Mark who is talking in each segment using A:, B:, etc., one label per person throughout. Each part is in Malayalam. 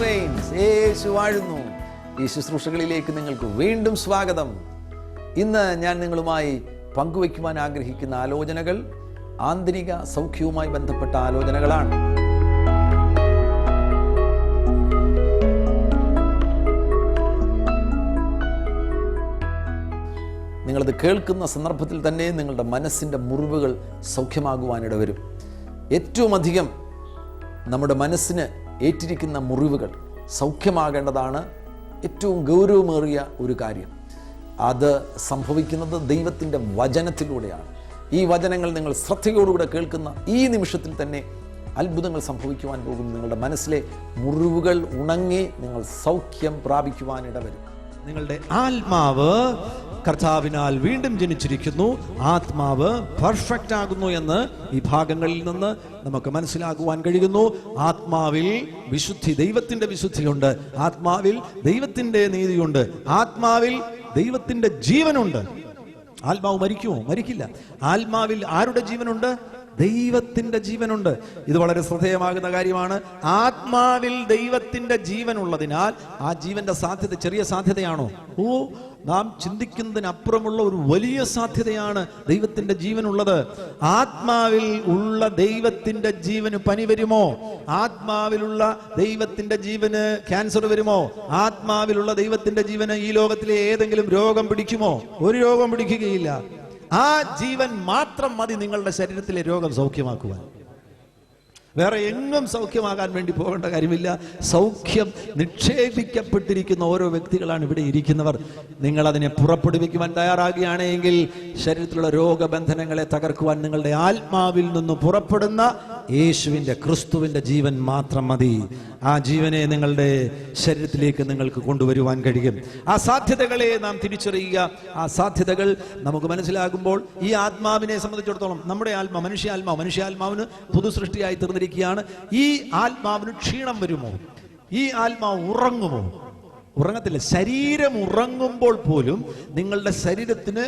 A: reigns. യേശു വാഴുന്നു. ഈ ശുശ്രൂഷകളിലേക്ക് നിങ്ങൾക്ക് വീണ്ടും സ്വാഗതം. ഇന്ന് ഞാൻ നിങ്ങളുമായി പങ്കുവയ്ക്കുവാൻ ആഗ്രഹിക്കുന്ന ആലോചനകൾ ആന്തരിക സൗഖ്യവുമായി ബന്ധപ്പെട്ട ആലോചനകളാണ്. നിങ്ങളത് കേൾക്കുന്ന സന്ദർഭത്തിൽ തന്നെ നിങ്ങളുടെ മനസ്സിൻ്റെ മുറിവുകൾ സൗഖ്യമാകുവാനിട വരും. ഏറ്റവും അധികം നമ്മുടെ മനസ്സിന് ഏറ്റിരിക്കുന്ന മുറിവുകൾ സൗഖ്യമാകേണ്ടതാണ് ഏറ്റവും ഗൗരവമേറിയ ഒരു കാര്യം. അത് സംഭവിക്കുന്നത് ദൈവത്തിൻ്റെ വചനത്തിലൂടെയാണ്. ഈ വചനങ്ങൾ നിങ്ങൾ ശ്രദ്ധയോടുകൂടെ കേൾക്കുന്ന ഈ നിമിഷത്തിൽ തന്നെ അത്ഭുതങ്ങൾ സംഭവിക്കുവാൻ പോകുന്നു. നിങ്ങളുടെ മനസ്സിലെ മുറിവുകൾ ഉണങ്ങി നിങ്ങൾ സൗഖ്യം പ്രാപിക്കുവാനിട വരും.
B: നിങ്ങളുടെ ആത്മാവ് കർത്താവിനാൽ വീണ്ടും ജനിച്ചിരിക്കുന്നു, ആത്മാവ് പെർഫെക്റ്റ് ആകുന്നു എന്ന് ഈ ഭാഗങ്ങളിൽ നിന്ന് നമുക്ക് മനസ്സിലാക്കുവാൻ കഴിയുന്നു. ആത്മാവിൽ വിശുദ്ധി, ദൈവത്തിന്റെ വിശുദ്ധിയുണ്ട്. ആത്മാവിൽ ദൈവത്തിന്റെ നീതിയുണ്ട്. ആത്മാവിൽ ദൈവത്തിന്റെ ജീവനുണ്ട്. ആത്മാവ് മരിക്കുമോ? മരിക്കില്ല. ആത്മാവിൽ ആരുടെ ജീവനുണ്ട്? ദൈവത്തിന്റെ ജീവനുണ്ട്. ഇത് വളരെ ശ്രദ്ധേയമാകുന്ന കാര്യമാണ്. ആത്മാവിൽ ദൈവത്തിന്റെ ജീവൻ ഉള്ളതിനാൽ ആ ജീവന്റെ സാധ്യത ചെറിയ സാധ്യതയാണോ? നാം ചിന്തിക്കുന്നതിനപ്പുറമുള്ള ഒരു വലിയ സാധ്യതയാണ് ദൈവത്തിന്റെ ജീവനുള്ളത്. ആത്മാവിൽ ഉള്ള ദൈവത്തിന്റെ ജീവന് പനി വരുമോ? ആത്മാവിലുള്ള ദൈവത്തിന്റെ ജീവന് ക്യാൻസർ വരുമോ? ആത്മാവിലുള്ള ദൈവത്തിന്റെ ജീവന് ഈ ലോകത്തിലെ ഏതെങ്കിലും രോഗം പിടിക്കുമോ? ഒരു രോഗം പിടിക്കുകയില്ല. ആ ജീവൻ മാത്രം മതി നിങ്ങളുടെ ശരീരത്തിലെ രോഗം സൗഖ്യമാക്കുവാൻ. വേറെ എങ്ങും സൗഖ്യമാകാൻ വേണ്ടി പോകേണ്ട കാര്യമില്ല. സൗഖ്യം നിക്ഷേപിക്കപ്പെട്ടിരിക്കുന്ന ഓരോ വ്യക്തികളാണ് ഇവിടെ ഇരിക്കുന്നവർ. നിങ്ങൾ അതിനെ പുറപ്പെടുവിക്കുവാൻ തയ്യാറാകുകയാണെങ്കിൽ ശരീരത്തിലുള്ള രോഗബന്ധനങ്ങളെ തകർക്കുവാൻ നിങ്ങളുടെ ആത്മാവിൽ നിന്ന് പുറപ്പെടുന്ന യേശുവിൻ്റെ ക്രിസ്തുവിൻ്റെ ജീവൻ മാത്രം മതി. ആ ജീവനെ നിങ്ങളുടെ ശരീരത്തിലേക്ക് നിങ്ങൾക്ക് കൊണ്ടുവരുവാൻ കഴിയും. ആ സാധ്യതകളെ നാം തിരിച്ചറിയുക. ആ സാധ്യതകൾ നമുക്ക് മനസ്സിലാകുമ്പോൾ ഈ ആത്മാവിനെ സംബന്ധിച്ചിടത്തോളം നമ്മുടെ മനുഷ്യാത്മാവിന് പുതുസൃഷ്ടിയായി തീർന്നിരിക്കുകയാണ്. ഈ ആത്മാവിന് ക്ഷീണം വരുമോ? ഈ ആത്മാവ് ഉറങ്ങുമോ? ഉറങ്ങത്തില്ല. ശരീരം ഉറങ്ങുമ്പോൾ പോലും നിങ്ങളുടെ ശരീരത്തിന്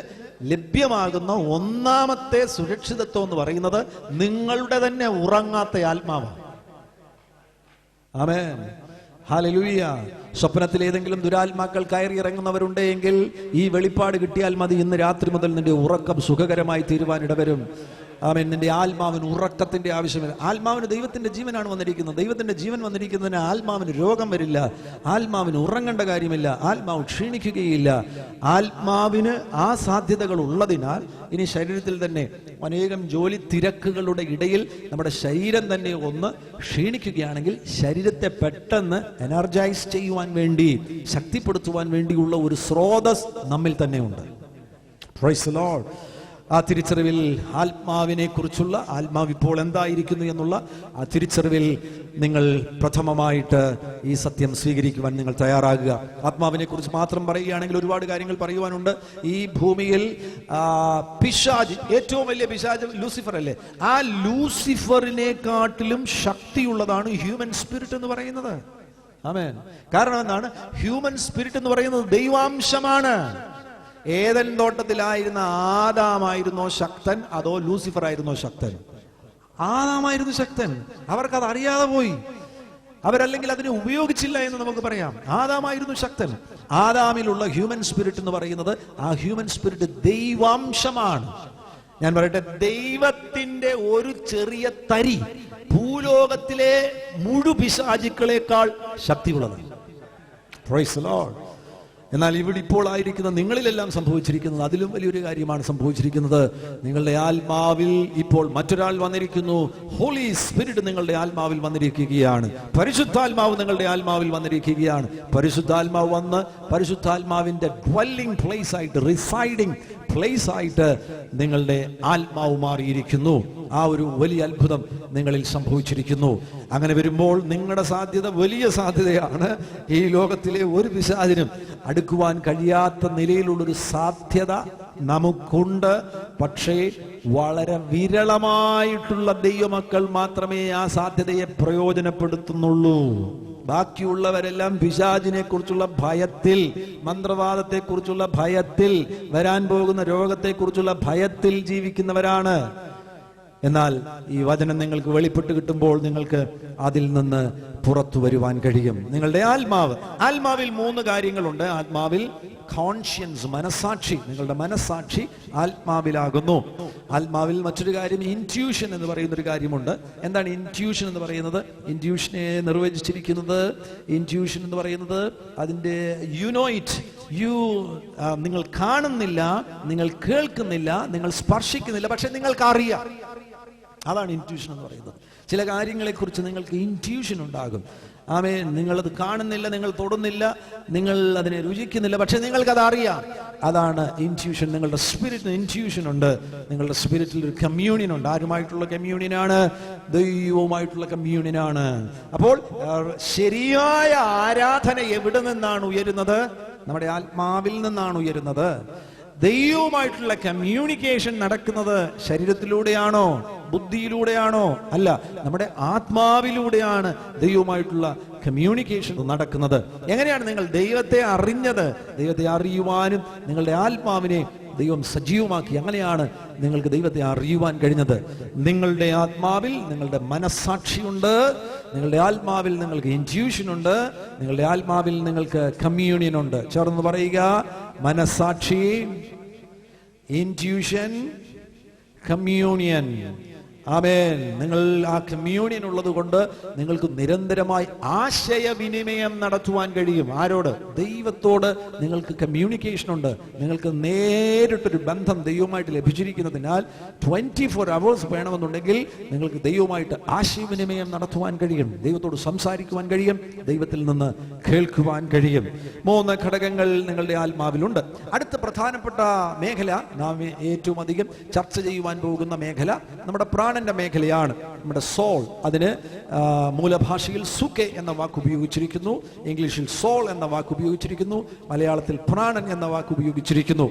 B: ലഭ്യമാകുന്ന ഒന്നാമത്തെ സുരക്ഷിതത്വം എന്ന് പറയുന്നത് നിങ്ങളുടെ തന്നെ ഉറങ്ങാത്ത ആത്മാവാണ്. ആമേൻ, ഹല്ലേലൂയ. സ്വപ്നത്തിൽ ഏതെങ്കിലും ദുരാത്മാക്കൾ കയറി ഇറങ്ങുന്നവരുണ്ടെങ്കിൽ ഈ വെളിപ്പാട് കിട്ടിയാൽ മതി. ഇന്ന് രാത്രി മുതൽ നിന്റെ ഉറക്കം സുഖകരമായി തീരുവാനിടവരും. ആമേൻ. നിന്റെ ആത്മാവിന് ഉറക്കത്തിന്റെ ആവശ്യമില്ല. ആത്മാവിന് ദൈവത്തിന്റെ ജീവനാണ് വന്നിരിക്കുന്നത്. ദൈവത്തിന്റെ ജീവൻ വന്നിരിക്കുന്നതിന് ആത്മാവിന് രോഗം വരില്ല. ആത്മാവിന് ഉറങ്ങേണ്ട കാര്യമില്ല. ആത്മാവ് ക്ഷീണിക്കുകയില്ല. ആത്മാവിന് ആ സാധ്യതകൾ ഉള്ളതിനാൽ ഇനി ശരീരത്തിൽ തന്നെ അനേകം ജോലി തിരക്കുകളുടെ ഇടയിൽ നമ്മുടെ ശരീരം തന്നെ ഒന്ന് ക്ഷീണിക്കുകയാണെങ്കിൽ ശരീരത്തെ പെട്ടെന്ന് എനർജൈസ് ചെയ്യുവാൻ വേണ്ടി, ശക്തിപ്പെടുത്തുവാൻ വേണ്ടിയുള്ള ഒരു സ്രോതസ് നമ്മിൽ തന്നെ ഉണ്ട്. Price the Lord. ആ തിരിച്ചറിവിൽ ആത്മാവിനെ കുറിച്ചുള്ള, ആത്മാവ് ഇപ്പോൾ എന്തായിരിക്കുന്നു എന്നുള്ള ആ തിരിച്ചറിവിൽ നിങ്ങൾ പ്രഥമമായിട്ട് ഈ സത്യം സ്വീകരിക്കുവാൻ നിങ്ങൾ തയ്യാറാകുക. ആത്മാവിനെ കുറിച്ച് മാത്രം പറയുകയാണെങ്കിൽ ഒരുപാട് കാര്യങ്ങൾ പറയുവാനുണ്ട്. ഈ ഭൂമിയിൽ പിശാച്, ഏറ്റവും വലിയ പിശാച് ലൂസിഫർ അല്ലേ? ആ ലൂസിഫറിനെക്കാട്ടിലും ശക്തിയുള്ളതാണ് ഹ്യൂമൻ സ്പിരിറ്റ് എന്ന് പറയുന്നത്. ആമേൻ. കാരണം എന്താണ്? ഹ്യൂമൻ സ്പിരിറ്റ് എന്ന് പറയുന്നത് ദൈവാംശമാണ്. ഏദൻ തോട്ടത്തിലായിരുന്ന ആദാമായിരുന്നോ ശക്തൻ, അതോ ലൂസിഫർ ആയിരുന്നോ ശക്തൻ? ആദാമായിരുന്നു ശക്തൻ. അവർക്കത് അറിയാതെ പോയി. അവരല്ലെങ്കിൽ അതിനെ ഉപയോഗിച്ചില്ല എന്ന് നമുക്ക് പറയാം. ആദാമായിരുന്നു ശക്തൻ. ആദാമിലുള്ള ഹ്യൂമൻ സ്പിരിറ്റ് എന്ന് പറയുന്നത്, ആ ഹ്യൂമൻ സ്പിരിറ്റ് ദൈവാംശമാണ്. ഞാൻ പറയട്ടെ, ദൈവത്തിന്റെ ഒരു ചെറിയ തരി ഭൂലോകത്തിലെ പിശാചുക്കളെക്കാൾ ശക്തിയുള്ളതാണ്. Praise the lord. എന്നാൽ ഇവിടെ ഇപ്പോൾ ആയിരിക്കുന്ന നിങ്ങളിലെല്ലാം സംഭവിച്ചിരിക്കുന്നത് അതിലും വലിയൊരു കാര്യമാണ് സംഭവിച്ചിരിക്കുന്നത്. നിങ്ങളുടെ ആത്മാവിൽ ഇപ്പോൾ മറ്റൊരാൾ വന്നിരിക്കുന്നു. ഹോളി സ്പിരിറ്റ് നിങ്ങളുടെ ആത്മാവിൽ വന്നിരിക്കുകയാണ്. പരിശുദ്ധാത്മാവ് നിങ്ങളുടെ ആത്മാവിൽ വന്നിരിക്കുകയാണ്. പരിശുദ്ധാത്മാവ് വന്ന് പരിശുദ്ധാത്മാവിന്റെ ഡ്വെല്ലിംഗ് പ്ലേസ് ആയിട്ട്, റിസൈഡിംഗ് പ്ലേസ് ആയിട്ട് നിങ്ങളുടെ ആത്മാവ് മാറിയിരിക്കുന്നു. ആ ഒരു വലിയ അത്ഭുതം നിങ്ങളിൽ സംഭവിച്ചിരിക്കുന്നു. അങ്ങനെ വരുമ്പോൾ നിങ്ങളുടെ സാധ്യത വലിയ സാധ്യതയാണ്. ഈ ലോകത്തിലെ ഒരു പിശാചിനും അടുക്കുവാൻ കഴിയാത്ത നിലയിലുള്ളൊരു സാധ്യത നമുക്കുണ്ട്. പക്ഷേ വളരെ വിരളമായിട്ടുള്ള ദൈവമക്കൾ മാത്രമേ ആ സാധ്യതയെ പ്രയോജനപ്പെടുത്തുന്നുള്ളൂ. ബാക്കിയുള്ളവരെല്ലാം പിശാചിനെ കുറിച്ചുള്ള ഭയത്തിൽ, മന്ത്രവാദത്തെ കുറിച്ചുള്ള ഭയത്തിൽ, വരാൻ പോകുന്ന രോഗത്തെ കുറിച്ചുള്ള ഭയത്തിൽ ജീവിക്കുന്നവരാണ്. എന്നാൽ ഈ വചനം നിങ്ങൾക്ക് വെളിപ്പെട്ട് കിട്ടുമ്പോൾ നിങ്ങൾക്ക് അതിൽ നിന്ന് പുറത്തു വരുവാൻ കഴിയും. നിങ്ങളുടെ ആത്മാവിൽ 3 കാര്യങ്ങളുണ്ട്. ആത്മാവിൽ കോൺഷ്യൻസ്, മനസാക്ഷി. നിങ്ങളുടെ മനസാക്ഷി ആത്മാവിലാകുന്നു. ആത്മാവിൽ മറ്റൊരു കാര്യം ഇൻറ്റ്യൂഷൻ എന്ന് പറയുന്ന ഒരു കാര്യമുണ്ട്. എന്താണ് ഇൻറ്റ്യൂഷൻ എന്ന് പറയുന്നത്? ഇൻറ്റ്യൂഷനെ നിർവചിച്ചിരിക്കുന്നത്, ഇൻറ്റ്യൂഷൻ എന്ന് പറയുന്നത് അതിൻ്റെ നിങ്ങൾ കാണുന്നില്ല, നിങ്ങൾ കേൾക്കുന്നില്ല, നിങ്ങൾ സ്പർശിക്കുന്നില്ല, പക്ഷെ നിങ്ങൾക്ക് അറിയാം. അതാണ് ഇൻറ്റ്യൂഷൻ എന്ന് പറയുന്നത്. ചില കാര്യങ്ങളെക്കുറിച്ച് നിങ്ങൾക്ക് ഇൻറ്റ്യൂഷൻ ഉണ്ടാകും. ആമേൻ. നിങ്ങളത് കാണുന്നില്ല, നിങ്ങൾ തൊടുന്നില്ല, നിങ്ങൾ അതിനെ രുചിക്കുന്നില്ല, പക്ഷെ നിങ്ങൾക്കത് അറിയാം. അതാണ് ഇൻറ്റ്യൂഷൻ. നിങ്ങളുടെ സ്പിരിറ്റിന് ഇൻറ്റ്യൂഷൻ ഉണ്ട്. നിങ്ങളുടെ സ്പിരിറ്റിൽ ഒരു കമ്മ്യൂണിയൻ ഉണ്ട്. ആരുമായിട്ടുള്ള കമ്മ്യൂണിയനാണ്? ദൈവവുമായിട്ടുള്ള കമ്മ്യൂണിയനാണ്. അപ്പോൾ ശരിയായ ആരാധന എവിടെ നിന്നാണ് ഉയരുന്നത്? നമ്മുടെ ആത്മാവിൽ നിന്നാണ് ഉയരുന്നത്. ദൈവവുമായിട്ടുള്ള കമ്മ്യൂണിക്കേഷൻ നടക്കുന്നത് ശരീരത്തിലൂടെയാണോ, ബുദ്ധിയിലൂടെയാണോ? അല്ല, നമ്മുടെ ആത്മാവിലൂടെയാണ് ദൈവവുമായിട്ടുള്ള കമ്മ്യൂണിക്കേഷൻ നടക്കുന്നത്. എങ്ങനെയാണ് നിങ്ങൾ ദൈവത്തെ അറിഞ്ഞത്? ദൈവത്തെ അറിയുവാനും നിങ്ങളുടെ ആത്മാവിനെ ദൈവം സജീവമാക്കി. അങ്ങനെയാണ് നിങ്ങൾക്ക് ദൈവത്തെ അറിയുവാൻ കഴിഞ്ഞത്. നിങ്ങളുടെ ആത്മാവിൽ നിങ്ങളുടെ മനസ്സാക്ഷിയുണ്ട്, നിങ്ങളുടെ ആത്മാവിൽ നിങ്ങൾക്ക് ഇൻറ്റ്യൂഷൻ ഉണ്ട്, നിങ്ങളുടെ ആത്മാവിൽ നിങ്ങൾക്ക് കമ്മ്യൂണിയൻ ഉണ്ട്. ചേർന്ന് പറയുക: മനസ്സാക്ഷി, ഇൻറ്റ്യൂഷൻ, കമ്മ്യൂണിയൻ. ആമേൻ. നിങ്ങൾ ആ കമ്മ്യൂണിയൻ ഉള്ളത് കൊണ്ട് നിങ്ങൾക്ക് നിരന്തരമായി ആശയവിനിമയം നടത്തുവാൻ കഴിയും. ആരോട്? ദൈവത്തോട് നിങ്ങൾക്ക് കമ്മ്യൂണിക്കേഷൻ ഉണ്ട്. നിങ്ങൾക്ക് നേരിട്ടൊരു ബന്ധം ദൈവവുമായിട്ട് ലഭിച്ചിരിക്കുന്നതിനാൽ 24 hours വേണമെന്നുണ്ടെങ്കിൽ നിങ്ങൾക്ക് ദൈവവുമായിട്ട് ആശയവിനിമയം നടത്തുവാൻ കഴിയും, ദൈവത്തോട് സംസാരിക്കുവാൻ കഴിയും, ദൈവത്തിൽ നിന്ന് കേൾക്കുവാൻ കഴിയും. 3 ഘടകങ്ങൾ നിങ്ങളുടെ ആത്മാവിലുണ്ട്. അടുത്ത പ്രധാനപ്പെട്ട മേഖല, നാം ഏറ്റവും അധികം ചർച്ച ചെയ്യുവാൻ പോകുന്ന മേഖല നമ്മുടെ പ്രാണന്റെ മേഖലയാണ്. നമ്മുടെ സോൾ. അതിന് മൂലഭാഷയിൽ സുഖെ എന്ന വാക്ക് ഉപയോഗിച്ചിരിക്കുന്നു, ഇംഗ്ലീഷിൽ സോൾ എന്ന വാക്ക് ഉപയോഗിച്ചിരിക്കുന്നു, മലയാളത്തിൽ പ്രാണൻ എന്ന വാക്ക് ഉപയോഗിച്ചിരിക്കുന്നു.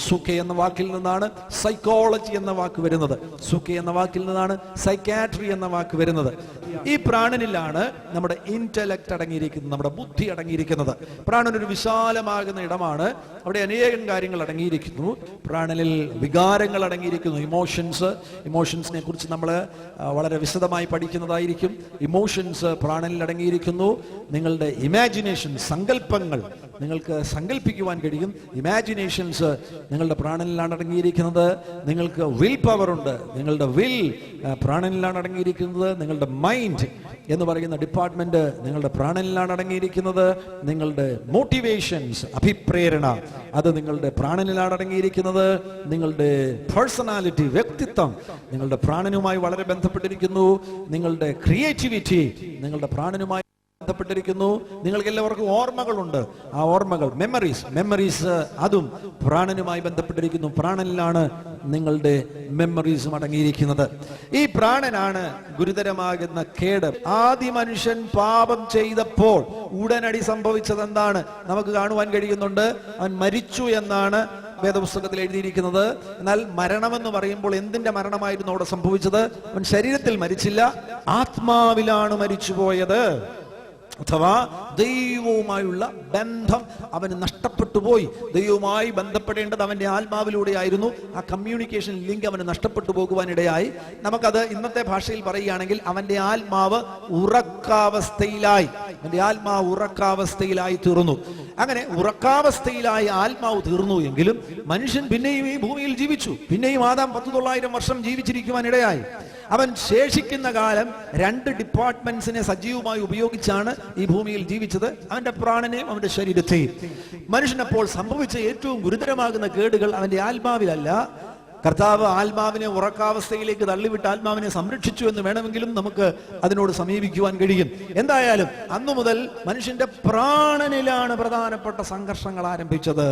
B: സുഖെ എന്ന വാക്കിൽ നിന്നാണ് സൈക്കോളജി എന്ന വാക്ക് വരുന്നത്. സുഖെ എന്ന വാക്കിൽ നിന്നാണ് സൈക്കാട്രി എന്ന വാക്ക് വരുന്നത്. ഈ പ്രാണനിലാണ് നമ്മുടെ ഇന്റലക്ട് അടങ്ങിയിരിക്കുന്നത്, നമ്മുടെ ബുദ്ധി അടങ്ങിയിരിക്കുന്നത്. പ്രാണൻ ഒരു വിശാലമാകുന്ന ഇടമാണ്. അവിടെ അനേകം കാര്യങ്ങൾ അടങ്ങിയിരിക്കുന്നു. പ്രാണനിൽ വികാരങ്ങൾ അടങ്ങിയിരിക്കുന്നു. ഇമോഷൻസിനെ കുറിച്ച് നമ്മൾ വളരെ വിശദമായി പഠിക്കുന്നതായിരിക്കും. ഇമോഷൻസ് പ്രാണനിൽ അടങ്ങിയിരിക്കുന്നു. നിങ്ങളുടെ ഇമാജിനേഷൻ, സങ്കല്പങ്ങൾ, നിങ്ങൾക്ക് സങ്കല്പിക്കുവാൻ കഴിയും. ഇമാജിനേഷൻസ് നിങ്ങളുടെ പ്രാണനിലാണ് അടങ്ങിയിരിക്കുന്നത്. നിങ്ങൾക്ക് വിൽ പവർ ഉണ്ട്. നിങ്ങളുടെ വിൽ പ്രാണനിലാണ് അടങ്ങിയിരിക്കുന്നത്. നിങ്ങളുടെ മൈൻഡ് എന്ന് പറയുന്ന ഡിപ്പാർട്ട്മെന്റ് നിങ്ങളുടെ പ്രാണനിലാണ് അടങ്ങിയിരിക്കുന്നത്. നിങ്ങളുടെ മോട്ടിവേഷൻസ്, അഭിപ്രേരണ, അത് നിങ്ങളുടെ പ്രാണനിലാണ് അടങ്ങിയിരിക്കുന്നത്. നിങ്ങളുടെ പേഴ്സണാലിറ്റി, വ്യക്തിത്വം നിങ്ങളുടെ പ്രാണനുമായി വളരെ ബന്ധപ്പെട്ടിരിക്കുന്നു. നിങ്ങളുടെ ക്രിയേറ്റിവിറ്റി നിങ്ങളുടെ പ്രാണനുമായി ബന്ധപ്പെട്ടിരിക്കുന്നു. നിങ്ങൾക്ക് എല്ലാവർക്കും ഓർമ്മകളുണ്ട്. ആ ഓർമ്മകൾ, മെമ്മറീസ് അതും പ്രാണനുമായി ബന്ധപ്പെട്ടിരിക്കുന്നു. പ്രാണനിലാണ് നിങ്ങളുടെ മെമ്മറീസും അടങ്ങിയിരിക്കുന്നത്. ഈ പ്രാണനാണ് ഗുരുതരമാകുന്ന കേട്. ആദ്യ മനുഷ്യൻ പാപം ചെയ്തപ്പോൾ ഉടനടി സംഭവിച്ചത് എന്താണ്? നമുക്ക് കാണുവാൻ കഴിയുന്നുണ്ട്. അവൻ മരിച്ചു എന്നാണ് വേദപുസ്തകത്തിൽ എഴുതിയിരിക്കുന്നത്. എന്നാൽ മരണമെന്ന് പറയുമ്പോൾ എന്തിന്റെ മരണമായിരുന്നു അവിടെ സംഭവിച്ചത്? അവൻ ശരീരത്തിൽ മരിച്ചില്ല, ആത്മാവിലാണ് മരിച്ചുപോയത്. അഥവാ ദൈവവുമായുള്ള ബന്ധം അവന് നഷ്ടപ്പെട്ടു പോയി. ദൈവവുമായി ബന്ധപ്പെടേണ്ടത് അവന്റെ ആത്മാവിലൂടെ ആയിരുന്നു. ആ കമ്മ്യൂണിക്കേഷൻ ലിങ്ക് അവന് നഷ്ടപ്പെട്ടു പോകുവാനിടയായി. നമുക്കത് ഇന്നത്തെ ഭാഷയിൽ പറയുകയാണെങ്കിൽ അവന്റെ ആത്മാവ് ഉറക്കാവസ്ഥയിലായി. അവന്റെ ആത്മാവ് ഉറക്കാവസ്ഥയിലായി തീർന്നു. അങ്ങനെ ഉറക്കാവസ്ഥയിലായി ആത്മാവ് തീർന്നു എങ്കിലും മനുഷ്യൻ പിന്നെയും ഈ ഭൂമിയിൽ ജീവിച്ചു. പിന്നെയും ആദാം 10,900 വർഷം ജീവിച്ചിരിക്കുവാനിടയായി. അവൻ ശേഷിക്കുന്ന കാലം 2 ഡിപ്പാർട്ട്മെന്റ്സിനെ സജീവമായി ഉപയോഗിച്ചാണ് ഈ ഭൂമിയിൽ ജീവിച്ചത്, അവന്റെ പ്രാണനെയും അവന്റെ ശരീരത്തെയും. മനുഷ്യനപ്പോൾ സംഭവിച്ച ഏറ്റവും ഗുരുതരമാകുന്ന കേടുകൾ അവന്റെ ആത്മാവിലല്ല. കർത്താവ് ആത്മാവിനെ ഉറക്കാവസ്ഥയിലേക്ക് തള്ളിവിട്ട് ആത്മാവിനെ സംരക്ഷിച്ചു എന്ന് വേണമെങ്കിലും നമുക്ക് അതിനോട് സമീപിക്കുവാൻ കഴിയും. എന്തായാലും അന്നു മുതൽ മനുഷ്യന്റെ പ്രാണനിലാണ് പ്രധാനപ്പെട്ട സംഘർഷങ്ങൾ ആരംഭിച്ചത്.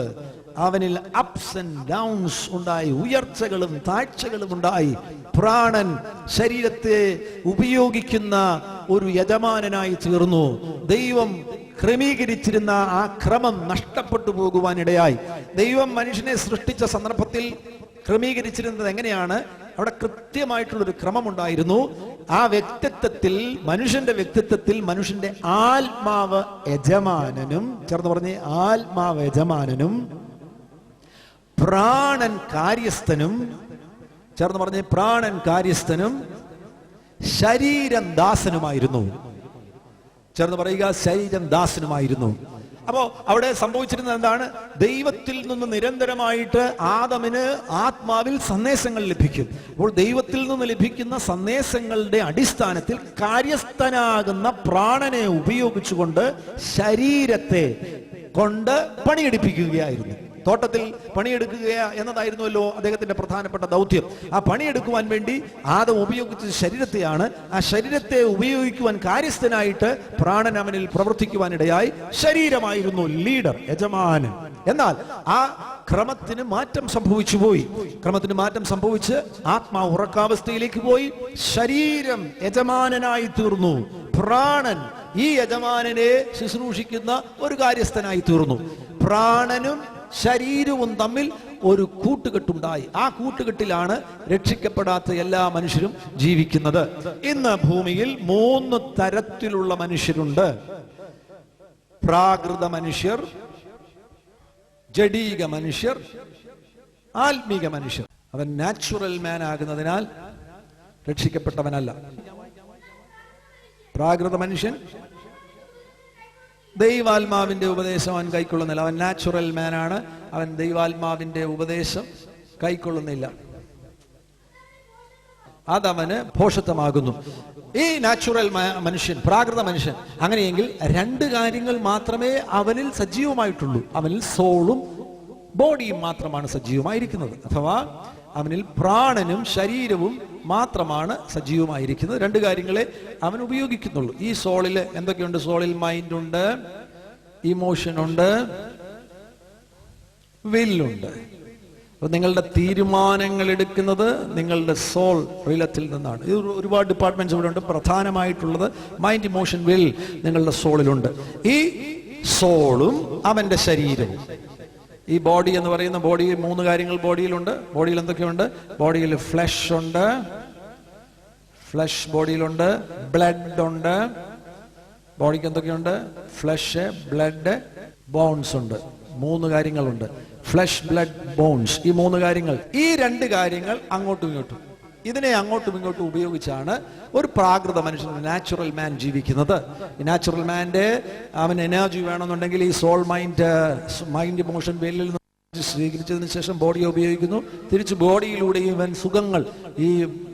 B: അവനിൽ അപ്സ് ആൻഡ് ഡൗൺസ് ഉണ്ടായി, ഉയർച്ചകളും താഴ്ചകളും ഉണ്ടായി. പ്രാണൻ ശരീരത്തെ ഉപയോഗിക്കുന്ന ഒരു യജമാനനായി തീർന്നു. ദൈവം ക്രമീകരിച്ചിരുന്ന ആ ക്രമം നഷ്ടപ്പെട്ടു പോകുവാനിടയായി. ദൈവം മനുഷ്യനെ സൃഷ്ടിച്ച സന്ദർഭത്തിൽ ക്രമീകരിച്ചിരുന്നത് എങ്ങനെയാണ്? അവിടെ കൃത്യമായിട്ടുള്ളൊരു ക്രമമുണ്ടായിരുന്നു. ആ വ്യക്തിത്വത്തിൽ, മനുഷ്യന്റെ വ്യക്തിത്വത്തിൽ, മനുഷ്യന്റെ ആത്മാവ് യജമാനനും, ചേർന്ന് പറഞ്ഞേ, ആത്മാവ് യജമാനനും പ്രാണൻ കാര്യസ്ഥനും, ചേർന്ന് പറഞ്ഞ്, പ്രാണൻ കാര്യസ്ഥനും ശരീരം ദാസനുമായിരുന്നു. ചേർന്ന് പറയുക, ശരീരം ദാസനുമായിരുന്നു. അപ്പോ അവിടെ സംഭവിച്ചിരുന്നത് എന്താണ്? ദൈവത്തിൽ നിന്ന് നിരന്തരമായിട്ട് ആദമിന് ആത്മാവിൽ സന്ദേശങ്ങൾ ലഭിക്കും. അപ്പോൾ ദൈവത്തിൽ നിന്ന് ലഭിക്കുന്ന സന്ദേശങ്ങളുടെ അടിസ്ഥാനത്തിൽ കാര്യസ്ഥനാകുന്ന പ്രാണനെ ഉപയോഗിച്ചുകൊണ്ട് ശരീരത്തെ കൊണ്ട് പണിയെടുപ്പിക്കുകയായിരുന്നു. തോട്ടത്തിൽ പണിയെടുക്കുക എന്നതായിരുന്നുവല്ലോ അദ്ദേഹത്തിന്റെ പ്രധാനപ്പെട്ട ദൗത്യം. ആ പണിയെടുക്കുവാൻ വേണ്ടി ആദം ഉപയോഗിച്ച ശരീരത്തെയാണ്. ആ ശരീരത്തെ ഉപയോഗിക്കുവാൻ കാര്യസ്ഥനായിട്ട് പ്രാണൻ അവനിൽ പ്രവർത്തിക്കുവാനിടയായി. ശരീരമായിരുന്നു ലീഡർ, യജമാനൻ. എന്നാൽ ആ ക്രമത്തിന് മാറ്റം സംഭവിച്ചു പോയി. ക്രമത്തിന് മാറ്റം സംഭവിച്ച് ആത്മാവ് ഉറക്കാവസ്ഥയിലേക്ക് പോയി. ശരീരം യജമാനനായി തീർന്നു. പ്രാണൻ ഈ യജമാനനെ ശുശ്രൂഷിക്കുന്ന ഒരു കാര്യസ്ഥനായി തീർന്നു. പ്രാണനും ശരീരവും തമ്മിൽ ഒരു കൂട്ടുകെട്ടുണ്ടായി. ആ കൂട്ടുകെട്ടിലാണ് രക്ഷിക്കപ്പെടാത്ത എല്ലാ മനുഷ്യരും ജീവിക്കുന്നത്. ഇന്ന് ഭൂമിയിൽ 3 തരത്തിലുള്ള മനുഷ്യരുണ്ട്. പ്രാകൃത മനുഷ്യർ, ജഡീക മനുഷ്യർ, ആത്മീക മനുഷ്യർ. അവൻ നാച്ചുറൽ മാൻ ആകുന്നതിനാൽ രക്ഷിക്കപ്പെട്ടവനല്ല. പ്രാകൃത മനുഷ്യൻ ദൈവാത്മാവിന്റെ ഉപദേശം അവൻ കൈക്കൊള്ളുന്നില്ല. അവൻ നാച്ചുറൽ മാനാണ്. അവൻ ദൈവാത്മാവിന്റെ ഉപദേശം കൈക്കൊള്ളുന്നില്ല. അതവന് ഭോഷത്വമാകുന്നു. ഈ നാച്ചുറൽ മനുഷ്യൻ, പ്രാകൃത മനുഷ്യൻ, അങ്ങനെയെങ്കിൽ 2 കാര്യങ്ങൾ മാത്രമേ അവനിൽ സജീവമായിട്ടുള്ളൂ. അവനിൽ സോളും ബോഡിയും മാത്രമാണ് സജീവമായിരിക്കുന്നത്. അഥവാ അവനിൽ പ്രാണനും ശരീരവും മാത്രമാണ് സജീവമായിരിക്കുന്നത്. 2 കാര്യങ്ങളെ അവൻ ഉപയോഗിക്കുന്നുള്ളൂ. ഈ സോളിൽ എന്തൊക്കെയുണ്ട്? സോളിൽ മൈൻഡ് ഉണ്ട്, ഇമോഷൻ ഉണ്ട്, വില്ലുണ്ട്. അപ്പൊ നിങ്ങളുടെ തീരുമാനങ്ങൾ എടുക്കുന്നത് നിങ്ങളുടെ സോൾ റിലത്തിൽ നിന്നാണ്. ഇത് ഒരുപാട് ഡിപ്പാർട്ട്മെന്റ്സ് ഇവിടെ ഉണ്ട്. പ്രധാനമായിട്ടുള്ളത് മൈൻഡ്, ഇമോഷൻ, വിൽ നിങ്ങളുടെ സോളിലുണ്ട്. ഈ സോളും അവന്റെ ശരീരവും, ഈ ബോഡി എന്ന് പറയുന്ന ബോഡി, 3 കാര്യങ്ങൾ ബോഡിയിലുണ്ട്. ബോഡിയിൽ എന്തൊക്കെയുണ്ട്? ബോഡിയിൽ ഫ്ലഷ് ഉണ്ട്, ഫ്ലഷ് ബോഡിയിലുണ്ട്. ബ്ലഡ് ഉണ്ട്. ബോഡിക്ക് എന്തൊക്കെയുണ്ട്? ഫ്ലഷ്, ബ്ലഡ്, ബോൺസ് ഉണ്ട്. 3 കാര്യങ്ങളുണ്ട്. Flesh, blood, bones. ഈ 3 കാര്യങ്ങൾ, ഈ 2 കാര്യങ്ങൾ അങ്ങോട്ടും ഇങ്ങോട്ടും, ഇതിനെ അങ്ങോട്ടും ഇങ്ങോട്ടും ഉപയോഗിച്ചാണ് ഒരു പ്രാകൃത മനുഷ്യൻ, നാച്ചുറൽ മാൻ ജീവിക്കുന്നത്. ഈ നാച്ചുറൽ മാന്റെ അവന് എനർജി വേണമെന്നുണ്ടെങ്കിൽ ഈ സോൾ, മൈൻഡ്, ഇമോഷൻ, വെല്ലിൽ നിന്ന് സ്വീകരിച്ചതിന് ശേഷം ബോഡിയെ ഉപയോഗിക്കുന്നു. തിരിച്ച് ബോഡിയിലൂടെ ഇവൻ സുഖങ്ങൾ, ഈ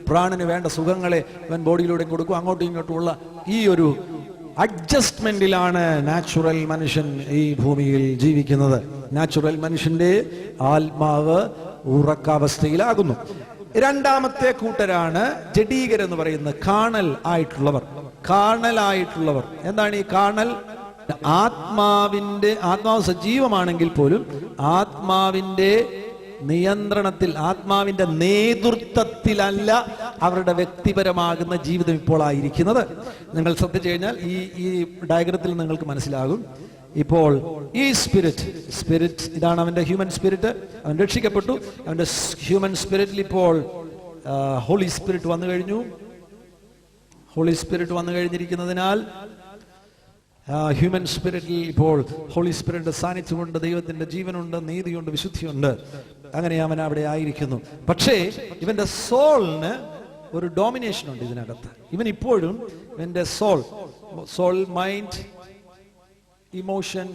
B: പ്രാണന് വേണ്ട സുഖങ്ങളെ ഇവൻ ബോഡിയിലൂടെ കൊടുക്കും. അങ്ങോട്ടും ഇങ്ങോട്ടുമുള്ള ഈ ഒരു അഡ്ജസ്റ്റ്മെന്റിലാണ് നാച്ചുറൽ മനുഷ്യൻ ഈ ഭൂമിയിൽ ജീവിക്കുന്നത്. നാച്ചുറൽ മനുഷ്യന്റെ ആത്മാവ് ഉറക്കാവസ്ഥയിലാകുന്നു. 2ാമത്തെ കൂട്ടരാണ് ജഡീകരെന്ന് പറയുന്നത്, കാണൽ ആയിട്ടുള്ളവർ. കാണൽ ആയിട്ടുള്ളവർ എന്താണ് ഈ കാണൽ? ആത്മാവ് സജീവമാണെങ്കിൽ പോലും ആത്മാവിന്റെ നിയന്ത്രണത്തിൽ, ആത്മാവിന്റെ നേതൃത്വത്തിലല്ല അവരുടെ വ്യക്തിപരമാകുന്ന ജീവിതം ഇപ്പോൾ ആയിരിക്കുന്നത്. നിങ്ങൾ ശ്രദ്ധിച്ചു കഴിഞ്ഞാൽ ഈ ഡയഗ്രത്തിൽ നിങ്ങൾക്ക് മനസ്സിലാകും. ഇപ്പോൾ ഈ സ്പിരിറ്റ് ഇതാണ് അവന്റെ ഹ്യൂമൻ സ്പിരിറ്റ്. അവൻ രക്ഷിക്കപ്പെട്ടു. അവന്റെ ഹ്യൂമൻ സ്പിരിറ്റിൽ ഇപ്പോൾ ഹോളി സ്പിരിറ്റ് വന്നു കഴിഞ്ഞു. ഹോളി സ്പിരിറ്റ് വന്നു കഴിഞ്ഞിരിക്കുന്നതിനാൽ ഹ്യൂമൻ സ്പിരിറ്റിൽ ഇപ്പോൾ ഹോളി സ്പിരിറ്റിന്റെ സാന്നിധ്യമുണ്ട്, ദൈവത്തിന്റെ ജീവനുണ്ട്, നീതിയുണ്ട്, വിശുദ്ധിയുണ്ട്. അങ്ങനെ അവൻ അവിടെ ആയിരിക്കുന്നു. പക്ഷേ ഇവന്റെ സോളിന് ഒരു ഡോമിനേഷൻ ഉണ്ട് ഇതിനകത്ത്. ഇവൻ ഇപ്പോഴും ഇവന്റെ സോൾ, മൈൻഡ്, ഇമോഷൻ,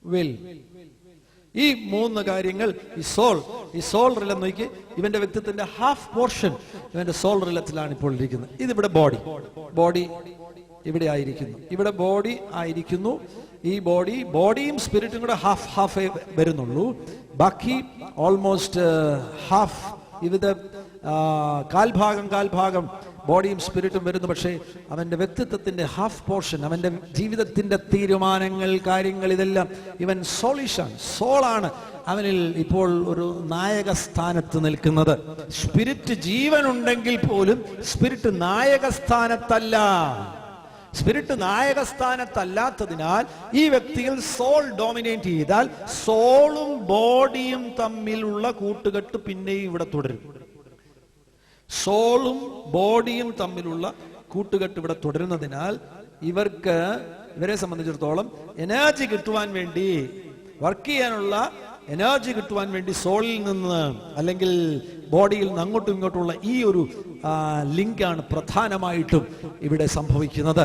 B: വിൽ, ഈ 3 കാര്യങ്ങൾ ഈ സോൾ റിലം നോക്കി, ഇവന്റെ വ്യക്തിത്വത്തിന്റെ ഹാഫ് പോർഷൻ ഇവന്റെ സോൾ റിലത്തിലാണ് ഇപ്പോൾ ഇരിക്കുന്നത്. ഇതിവിടെ ബോഡി ഇവിടെ ആയിരിക്കുന്നു. ഇവിടെ ബോഡി ആയിരിക്കുന്നു. ഈ ബോഡിയും സ്പിരിറ്റും കൂടെ ഹാഫ് വരുന്നുള്ളൂ. ബാക്കി ഓൾമോസ്റ്റ് ഹാഫ്, ഇത് കാൽഭാഗം ബോഡിയും സ്പിരിറ്റും വരുന്നു. പക്ഷേ അവന്റെ വ്യക്തിത്വത്തിന്റെ ഹാഫ് പോർഷൻ, അവന്റെ ജീവിതത്തിന്റെ തീരുമാനങ്ങൾ, കാര്യങ്ങൾ, ഇതെല്ലാം ഇവൻ സോളാണ് അവനിൽ ഇപ്പോൾ ഒരു നായക സ്ഥാനത്ത് നിൽക്കുന്നത്. സ്പിരിറ്റ് ജീവനുണ്ടെങ്കിൽ പോലും സ്പിരിറ്റ് നായക സ്ഥാനത്തല്ല. സ്പിരിറ്റ് നായകസ്ഥാനത്തല്ലാത്തതിനാൽ ഈ വ്യക്തികൾ സോൾ ഡോമിനേറ്റ് ചെയ്താൽ സോളും ബോഡിയും തമ്മിലുള്ള കൂട്ടുകെട്ട് പിന്നെയും ഇവിടെ തുടരും. സോളും ബോഡിയും തമ്മിലുള്ള കൂട്ടുകെട്ട് ഇവിടെ തുടരുന്നതിനാൽ ഇവരെ സംബന്ധിച്ചിടത്തോളം എനർജി കിട്ടുവാൻ വേണ്ടി, വർക്ക് ചെയ്യാനുള്ള എനർജി കിട്ടുവാൻ വേണ്ടി സോളിൽ നിന്ന് അല്ലെങ്കിൽ ബോഡിയിൽ നിന്ന് അങ്ങോട്ടും ഇങ്ങോട്ടുമുള്ള ഈ ഒരു ലിങ്കാണ് പ്രധാനമായിട്ടും ഇവിടെ സംഭവിക്കുന്നത്.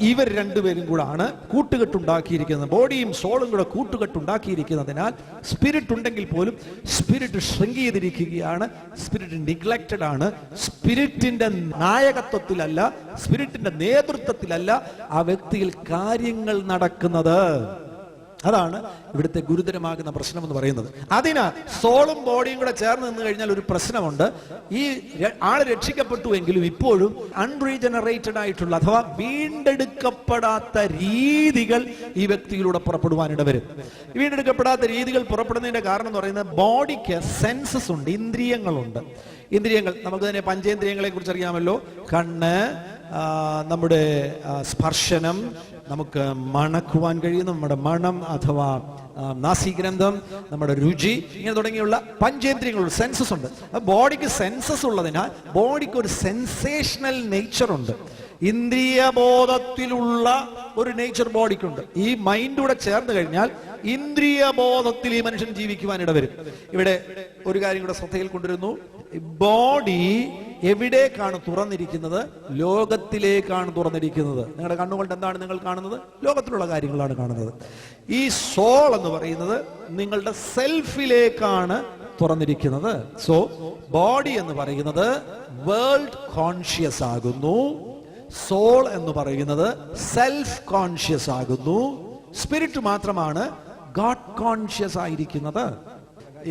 B: ഇവർ രണ്ടുപേരും കൂടാണ് കൂട്ടുകെട്ടുണ്ടാക്കിയിരിക്കുന്നത്. ബോഡിയും സോളും കൂടെ കൂട്ടുകെട്ടുണ്ടാക്കിയിരിക്കുന്നതിനാൽ സ്പിരിറ്റ് ഉണ്ടെങ്കിൽ പോലും സ്പിരിറ്റ് ഷ്രിങ്ക് ചെയ്തിരിക്കുകയാണ്. സ്പിരിറ്റ് നിഗ്ലക്റ്റഡ് ആണ്. സ്പിരിറ്റിന്റെ നായകത്വത്തിലല്ല, സ്പിരിറ്റിന്റെ നേതൃത്വത്തിലല്ല ആ വ്യക്തിയിൽ കാര്യങ്ങൾ നടക്കുന്നത്. അതാണ് ഇവിടുത്തെ ഗുരുതരമാകുന്ന പ്രശ്നം എന്ന് പറയുന്നത്. അതിനാൽ സോളും ബോഡിയും കൂടെ ചേർന്ന് നിന്ന് കഴിഞ്ഞാൽ ഒരു പ്രശ്നമുണ്ട്. ഈ ആള് രക്ഷിക്കപ്പെട്ടുവെങ്കിലും ഇപ്പോഴും അൺറീജനറേറ്റഡ് ആയിട്ടുള്ള അഥവാ വീണ്ടെടുക്കപ്പെടാത്ത രീതികൾ ഈ വ്യക്തിയിലൂടെ പുറപ്പെടുവാനിട വരും. വീണ്ടെടുക്കപ്പെടാത്ത രീതികൾ പുറപ്പെടുന്നതിന്റെ കാരണം എന്ന് പറയുന്നത് ബോഡിക്ക് സെൻസസ് ഉണ്ട്, ഇന്ദ്രിയങ്ങളുണ്ട്. ഇന്ദ്രിയങ്ങൾ നമുക്ക് തന്നെ പഞ്ചേന്ദ്രിയങ്ങളെ കുറിച്ച് അറിയാമല്ലോ. കണ്ണ്, നമ്മുടെ സ്പർശനം, നമുക്ക് മണക്കുവാൻ കഴിയുന്ന നമ്മുടെ മണം അഥവാ നാസിഗ്രന്ഥം, നമ്മുടെ രുചി, ഇങ്ങനെ തുടങ്ങിയുള്ള പഞ്ചേന്ദ്രിയങ്ങളുണ്ട്, സെൻസസ് ഉണ്ട്. ബോഡിക്ക് സെൻസസ് ഉള്ളതിനാൽ ബോഡിക്ക് ഒരു സെൻസേഷണൽ നേച്ചർ ഉണ്ട്. ഇന്ദ്രിയബോധത്തിലുള്ള ഒരു നേച്ചർ ബോഡിക്കുണ്ട്. ഈ മൈൻഡൂടെ ചേർന്ന് കഴിഞ്ഞാൽ ഇന്ദ്രിയബോധത്തിൽ ഈ മനുഷ്യൻ ജീവിക്കുവാനിട വരും. ഇവിടെ ഒരു കാര്യം കൂടെ ശ്രദ്ധയിൽ കൊണ്ടുവരുന്നു. ബോഡി എവിടേക്കാണ് തുറന്നിരിക്കുന്നത്? ലോകത്തിലേക്കാണ് തുറന്നിരിക്കുന്നത്. നിങ്ങളുടെ കണ്ണുകൊണ്ട് എന്താണ് നിങ്ങൾ കാണുന്നത്? ലോകത്തിലുള്ള കാര്യങ്ങളാണ് കാണുന്നത്. ഈ സോൾ എന്ന് പറയുന്നത് നിങ്ങളുടെ സെൽഫിലേക്കാണ് തുറന്നിരിക്കുന്നത്. സോ ബോഡി എന്ന് പറയുന്നത് വേൾഡ് കോൺഷ്യസ് ആകുന്നു, സോൾ എന്ന് പറയുന്നത് സെൽഫ് കോൺഷ്യസ് ആകുന്നു, സ്പിരിറ്റ് മാത്രമാണ് ഗോഡ് കോൺഷ്യസ് ആയിരിക്കുന്നത്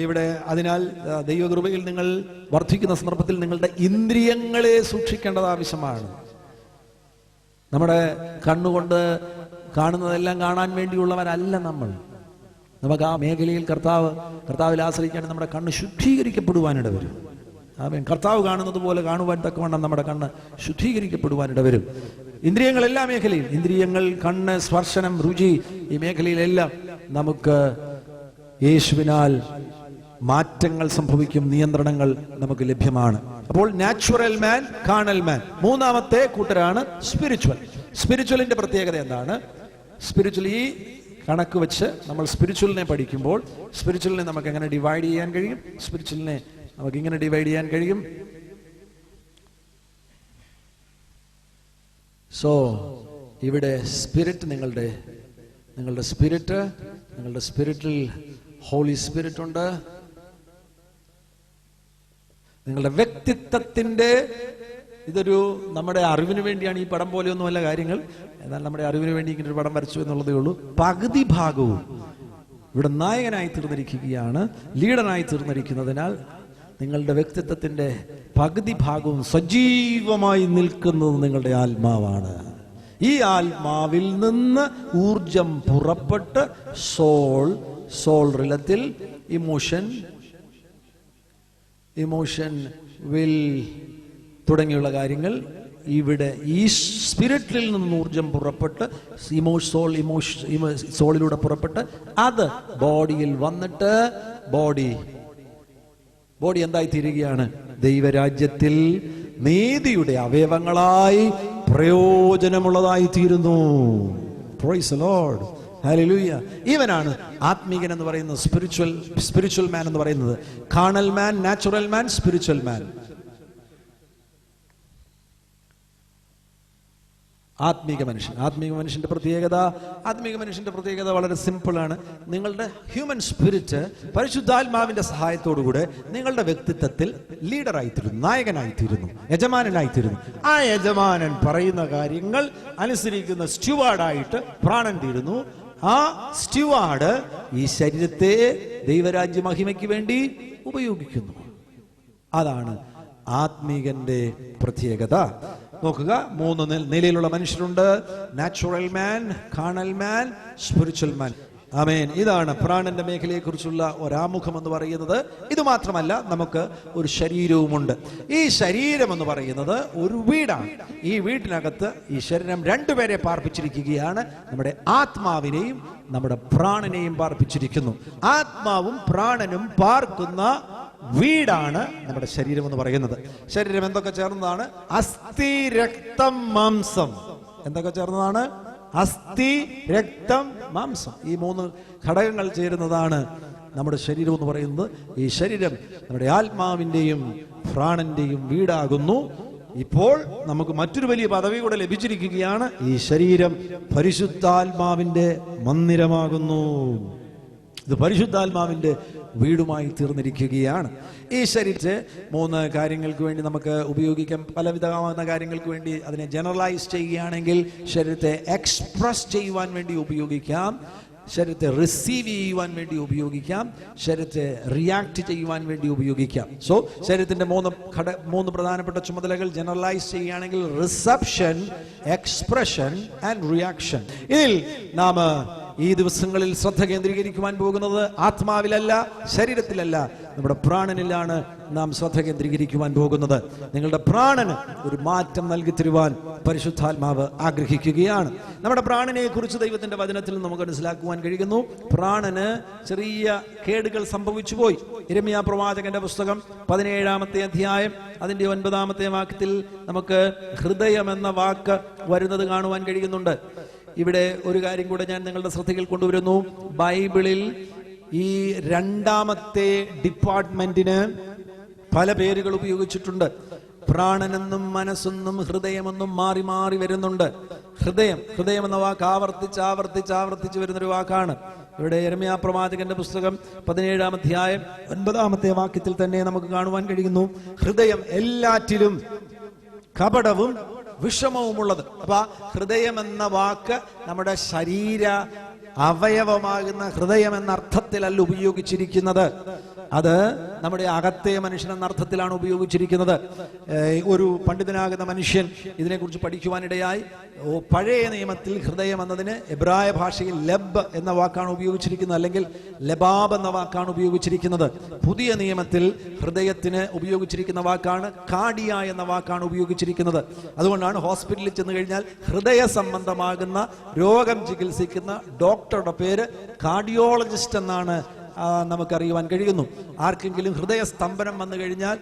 B: ഇവിടെ. അതിനാൽ ദൈവകൃപയിൽ നിങ്ങൾ വർദ്ധിക്കുന്ന സന്ദർഭത്തിൽ നിങ്ങളുടെ ഇന്ദ്രിയങ്ങളെ സൂക്ഷിക്കേണ്ടത് ആവശ്യമാണ്. നമ്മുടെ കണ്ണുകൊണ്ട് കാണുന്നതെല്ലാം കാണാൻ വേണ്ടിയുള്ളവരല്ല നമ്മൾ. നമുക്ക് ആ മേഖലയിൽ കർത്താവിൽ ആശ്രയിക്കാൻ നമ്മുടെ കണ്ണ് ശുദ്ധീകരിക്കപ്പെടുവാനിട വരും. ആമേൻ. കർത്താവ് കാണുന്നത് പോലെ കാണുവാൻ തക്കവണ്ണം നമ്മുടെ കണ്ണ് ശുദ്ധീകരിക്കപ്പെടുവാനിട വരും. ഇന്ദ്രിയങ്ങൾ എല്ലാ മേഖലയും, ഇന്ദ്രിയങ്ങൾ, കണ്ണ്, സ്പർശനം, രുചി, ഈ മേഖലയിലെല്ലാം നമുക്ക് യേശുവിനാൽ മാറ്റങ്ങൾ സംഭവിക്കും, നിയന്ത്രണങ്ങൾ നമുക്ക് ലഭ്യമാണ്. അപ്പോൾ നാച്ചുറൽ മാൻ, കാർണൽ മാൻ. മൂന്നാമത്തെ കൂട്ടരാണ് സ്പിരിച്വൽ. സ്പിരിച്വലിന്റെ പ്രത്യേകത എന്താണ്? സ്പിരിച്വൽ, ഈ കണക്ക് വെച്ച് നമ്മൾ സ്പിരിച്വലിനെ പഠിക്കുമ്പോൾ സ്പിരിച്വലിനെ നമുക്ക് എങ്ങനെ ഡിവൈഡ് ചെയ്യാൻ കഴിയും? സ്പിരിച്വലിനെ നമുക്ക് ഇങ്ങനെ ഡിവൈഡ് ചെയ്യാൻ കഴിയും. സോ ഇവിടെ സ്പിരിറ്റ്, നിങ്ങളുടെ സ്പിരിറ്റിൽ ഹോളി സ്പിരിറ്റ് ഉണ്ട്. നിങ്ങളുടെ വ്യക്തിത്വത്തിന്റെ, ഇതൊരു നമ്മുടെ അറിവിന് വേണ്ടിയാണ് ഈ പടം പോലെയൊന്നുമല്ല കാര്യങ്ങൾ. എന്നാൽ നമ്മുടെ അറിവിന് വേണ്ടി ഇങ്ങനെ ഒരു പടം വരച്ചു എന്നുള്ളതേ ഉള്ളൂ. പകുതി ഭാഗവും ഇവിടെ നായകനായി തീർന്നിരിക്കുകയാണ്, ലീഡറായി തീർന്നിരിക്കുന്നതിനാൽ നിങ്ങളുടെ വ്യക്തിത്വത്തിന്റെ പകുതി ഭാഗവും സജീവമായി നിൽക്കുന്നത് നിങ്ങളുടെ ആത്മാവാണ്. ഈ ആത്മാവിൽ നിന്ന് ഊർജം പുറപ്പെട്ട് സോൾ റിലത്തിൽ ഇമോഷൻ വിൽ തുടങ്ങിയുള്ള കാര്യങ്ങൾ ഇവിടെ ഈ സ്പിരിറ്റിൽ നിന്ന് ഊർജം പുറപ്പെട്ട് സോളിലൂടെ പുറപ്പെട്ട് അത് ബോഡിയിൽ വന്നിട്ട് ബോഡി എന്തായി തീരുകയാണ്? ദൈവരാജ്യത്തിൽ നീതിയുടെ അവയവങ്ങളായി പ്രയോജനമുള്ളതായി തീരുന്നു. Price the Lord, hallelujah. ഇവനാണ് ആത്മീകൻ എന്ന് പറയുന്നത്, സ്പിരിച്വൽ മാൻ എന്ന് പറയുന്നത്. കാർണൽ മാൻ, നാച്ചുറൽ മാൻ, സ്പിരിച്വൽ മാൻ. ആത്മീക മനുഷ്യന്റെ പ്രത്യേകത വളരെ സിമ്പിളാണ്. നിങ്ങളുടെ ഹ്യൂമൻ സ്പിരിറ്റ് പരിശുദ്ധാത്മാവിന്റെ സഹായത്തോടുകൂടെ നിങ്ങളുടെ വ്യക്തിത്വത്തിൽ ലീഡറായിത്തീരുന്നു, നായകനായിത്തീരുന്നു, യജമാനനായിത്തീരുന്നു. ആ യജമാനൻ പറയുന്ന കാര്യങ്ങൾ അനുസരിക്കുന്ന സ്റ്റുവാർഡായിട്ട് പ്രാണൻ തീരുന്നു. ആ സ്റ്റുവാർഡ് ഈ ശരീരത്തെ ദൈവരാജ്യ മഹിമയ്ക്ക് വേണ്ടി ഉപയോഗിക്കുന്നു. അതാണ് ആത്മീകന്റെ പ്രത്യേകത. നോക്കുക, 3 നിലയിലുള്ള മനുഷ്യരുണ്ട്: നാച്ചുറൽ മാൻ, കാർണൽ മാൻ, സ്പിരിച്വൽ മാൻ. ആമേൻ. ഇതാണ് പ്രാണന്റെ മേഖലയെ കുറിച്ചുള്ള ഒരാമുഖം എന്ന് പറയുന്നത്. ഇത് മാത്രമല്ല, നമുക്ക് ഒരു ശരീരവുമുണ്ട്. ഈ ശരീരം എന്ന് പറയുന്നത് ഒരു വീടാണ്. ഈ വീട്ടിനകത്ത് ഈ ശരീരം 2 പേരെ പാർപ്പിച്ചിരിക്കുകയാണ്. നമ്മുടെ ആത്മാവിനെയും നമ്മുടെ പ്രാണനെയും പാർപ്പിച്ചിരിക്കുന്നു. ആത്മാവും പ്രാണനും പാർക്കുന്ന വീടാണ് നമ്മുടെ ശരീരം എന്ന് പറയുന്നത്. ശരീരം എന്തൊക്കെ ചേർന്നതാണ്? അസ്ഥി, രക്തം, മാംസം. എന്തൊക്കെ ചേർന്നതാണ്? അസ്ഥി, രക്തം, മാംസം. ഈ 3 ഘടകങ്ങൾ ചേരുന്നതാണ് നമ്മുടെ ശരീരം എന്ന് പറയുന്നത്. ഈ ശരീരം നമ്മുടെ ആത്മാവിൻ്റെയും പ്രാണന്റെയും വീടാകുന്നു. ഇപ്പോൾ നമുക്ക് മറ്റൊരു വലിയ പദവി കൂടെ ലഭിച്ചിരിക്കുകയാണ്. ഈ ശരീരം പരിശുദ്ധാത്മാവിന്റെ മന്ദിരമാകുന്നു. ഇത് പരിശുദ്ധാത്മാവിന്റെ വീടുമായി തീർന്നിരിക്കുകയാണ്. ഈ ശരീരത്തെ 3 കാര്യങ്ങൾക്ക് വേണ്ടി നമുക്ക് ഉപയോഗിക്കാം. പലവിധമാകുന്ന കാര്യങ്ങൾക്ക് വേണ്ടി അതിനെ ജനറലൈസ് ചെയ്യുകയാണെങ്കിൽ ശരീരത്തെ എക്സ്പ്രസ് ചെയ്യുവാൻ വേണ്ടി ഉപയോഗിക്കാം, ശരീരത്തെ റിസീവ് ചെയ്യുവാൻ വേണ്ടി ഉപയോഗിക്കാം, ശരീരത്തെ റിയാക്ട് ചെയ്യുവാൻ വേണ്ടി ഉപയോഗിക്കാം. സോ ശരീരത്തിന്റെ 3 പ്രധാനപ്പെട്ട ചുമതലകൾ ജനറലൈസ് ചെയ്യുകയാണെങ്കിൽ റിസപ്ഷൻ, എക്സ്പ്രഷൻ ആൻഡ് റിയാക്ഷൻ. ഇതിൽ നാം ഈ ദിവസങ്ങളിൽ ശ്രദ്ധ കേന്ദ്രീകരിക്കുവാൻ പോകുന്നത് ആത്മാവിലല്ല, ശരീരത്തിലല്ല, നമ്മുടെ പ്രാണനിലാണ് നാം ശ്രദ്ധ കേന്ദ്രീകരിക്കുവാൻ പോകുന്നത്. നിങ്ങളുടെ പ്രാണന് ഒരു മാറ്റം നൽകി തരുവാൻ പരിശുദ്ധാത്മാവ് ആഗ്രഹിക്കുകയാണ്. നമ്മുടെ പ്രാണനെ കുറിച്ച് ദൈവത്തിന്റെ വചനത്തിൽ നമുക്ക് മനസ്സിലാക്കുവാൻ കഴിയുന്നു. പ്രാണന് ചെറിയ കേടുകൾ സംഭവിച്ചു പോയി. യിരെമ്യാ പ്രവാചകന്റെ പുസ്തകം 17-ാമത്തെ അധ്യായം അതിന്റെ 9-ാമത്തെ വാക്യത്തിൽ നമുക്ക് ഹൃദയം എന്ന വാക്ക് വരുന്നത് കാണുവാൻ കഴിയുന്നുണ്ട്. ഇവിടെ ഒരു കാര്യം കൂടെ ഞാൻ നിങ്ങളുടെ ശ്രദ്ധയിൽ കൊണ്ടുവരുന്നു. ബൈബിളിൽ ഈ 2ാമത്തെ ഡിപ്പാർട്ട്മെന്റിന് പല പേരുകൾ ഉപയോഗിച്ചിട്ടുണ്ട്. പ്രാണനെന്നും മനസ്സെന്നും ഹൃദയമെന്നും മാറി മാറി വരുന്നുണ്ട്. ഹൃദയം എന്ന വാക്ക് ആവർത്തിച്ച് വരുന്നൊരു വാക്കാണ്. ഇവിടെ യിരെമ്യാ പ്രവാചകന്റെ പുസ്തകം 17-ാം അധ്യായം 9-ാമത്തെ വാക്യത്തിൽ തന്നെ നമുക്ക് കാണുവാൻ കഴിയുന്നു, ഹൃദയം എല്ലാറ്റിലും കപടവും വിഷമവുമുള്ളത്. അപ്പൊ ഹൃദയം എന്ന വാക്ക് നമ്മുടെ ശരീര അവയവമാകുന്ന ഹൃദയം എന്ന അർത്ഥത്തിലല്ല ഉപയോഗിച്ചിരിക്കുന്നത്. അത് നമ്മുടെ അകത്തെ മനുഷ്യൻ എന്ന അർത്ഥത്തിലാണ് ഉപയോഗിച്ചിരിക്കുന്നത്. ഒരു പണ്ഡിതനാകുന്ന മനുഷ്യൻ ഇതിനെക്കുറിച്ച് പഠിക്കുവാനിടയായി പഴയ നിയമത്തിൽ ഹൃദയം എന്നതിന് എബ്രായ ഭാഷയിൽ ലബ് എന്ന വാക്കാണ് ഉപയോഗിച്ചിരിക്കുന്നത്, അല്ലെങ്കിൽ ലബാബ് എന്ന വാക്കാണ് ഉപയോഗിച്ചിരിക്കുന്നത്. പുതിയ നിയമത്തിൽ ഹൃദയത്തിന് ഉപയോഗിച്ചിരിക്കുന്ന വാക്കാണ് കാർഡിയ എന്ന വാക്കാണ് ഉപയോഗിച്ചിരിക്കുന്നത്. അതുകൊണ്ടാണ് ഹോസ്പിറ്റലിൽ ചെന്ന് കഴിഞ്ഞാൽ ഹൃദയ സംബന്ധമാകുന്ന രോഗം ചികിത്സിക്കുന്ന ഡോക്ടറുടെ പേര് കാർഡിയോളജിസ്റ്റ് എന്നാണ് നമുക്കറിയുവാൻ കഴിയുന്നു. ആർക്കെങ്കിലും ഹൃദയ സ്തംഭനം വന്നു കഴിഞ്ഞാൽ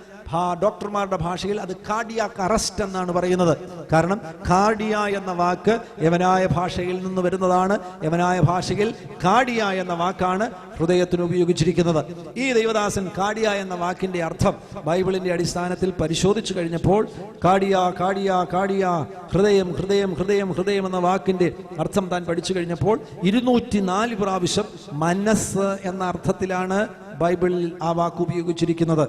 B: ഡോക്ടർമാരുടെ ഭാഷയിൽ അത് കാർഡിയാക് അറസ്റ്റ് എന്നാണ് പറയുന്നത്. കാരണം കാർഡിയ എന്ന വാക്ക് യവനായ ഭാഷയിൽ നിന്ന് വരുന്നതാണ്. യവനായ ഭാഷയിൽ കാർഡിയ എന്ന വാക്കാണ് ഹൃദയത്തിന് ഉപയോഗിച്ചിരിക്കുന്നത്. ഈ ദൈവദാസൻ കാർഡിയ എന്ന വാക്കിന്റെ അർത്ഥം ബൈബിളിന്റെ അടിസ്ഥാനത്തിൽ പരിശോധിച്ചു കഴിഞ്ഞപ്പോൾ കാർഡിയ ഹൃദയം എന്ന വാക്കിന്റെ അർത്ഥം താൻ പഠിച്ചു കഴിഞ്ഞപ്പോൾ 204 പ്രാവശ്യം മനസ്സ് എന്ന അർത്ഥത്തിലാണ് ബൈബിളിൽ ആ വാക്ക് ഉപയോഗിച്ചിരിക്കുന്നത്.